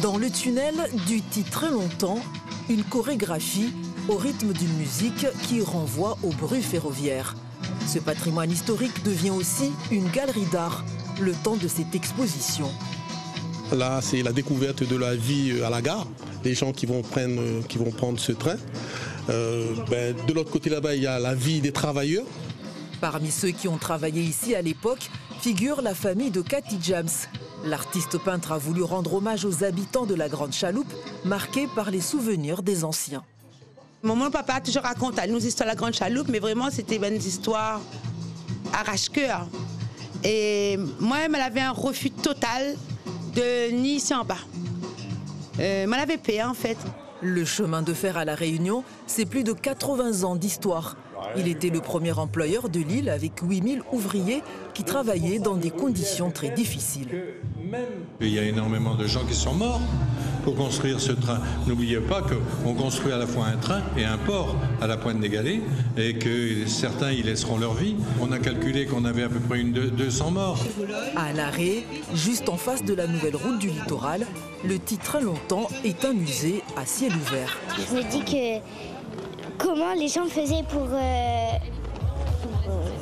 Dans le tunnel du très longtemps, une chorégraphie au rythme d'une musique qui renvoie au bruit ferroviaire. Ce patrimoine historique devient aussi une galerie d'art, le temps de cette exposition. Là, c'est la découverte de la vie à la gare, les gens qui vont prendre ce train. De l'autre côté là-bas, il y a la vie des travailleurs. Parmi ceux qui ont travaillé ici à l'époque figure la famille de Cathy James. L'artiste peintre a voulu rendre hommage aux habitants de la Grande Chaloupe, marqués par les souvenirs des anciens. Mon papa a toujours raconté nos histoires de la Grande Chaloupe, mais vraiment c'était une histoire arrache-cœur. Et moi-même, elle avait un refus total de ni ici en bas. Elle avait peur en fait. Le chemin de fer à La Réunion, c'est plus de 80 ans d'histoire. Il était le premier employeur de l'île avec 8000 ouvriers qui travaillaient dans des conditions très difficiles. Il y a énormément de gens qui sont morts pour construire ce train. N'oubliez pas qu'on construit à la fois un train et un port à la Pointe des Galets et que certains y laisseront leur vie. On a calculé qu'on avait à peu près 200 morts. À l'arrêt, juste en face de la nouvelle route du littoral, le très longtemps est un musée à ciel ouvert. Je me dis que comment les gens faisaient pour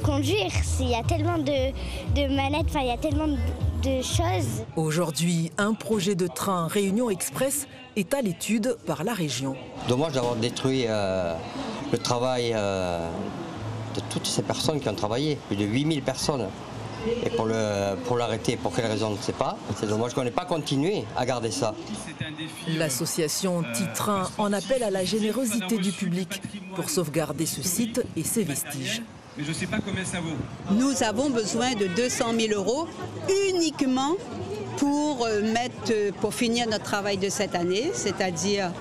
conduire. Il y a tellement de manettes, il y a tellement de choses. Aujourd'hui, un projet de train Réunion Express est à l'étude par la région. Dommage d'avoir détruit le travail de toutes ces personnes qui ont travaillé, plus de 8000 personnes. Et pour l'arrêter, pour quelle raison, on ne sait pas. C'est dommage qu'on n'ait pas continué à garder ça. L'association Titrain en appelle à la générosité du public pour sauvegarder ce site et ses vestiges. Mais je ne sais pas combien ça vaut. Nous avons besoin de 200 000 € uniquement pour finir notre travail de cette année, c'est-à-dire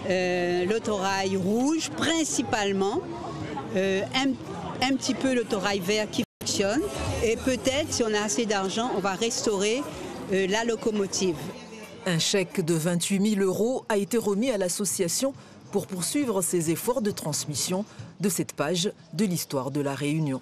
l'autorail rouge principalement, un petit peu l'autorail vert qui fonctionne et peut-être, si on a assez d'argent, on va restaurer la locomotive. Un chèque de 28 000 € a été remis à l'association pour poursuivre ses efforts de transmission de cette page de l'histoire de La Réunion.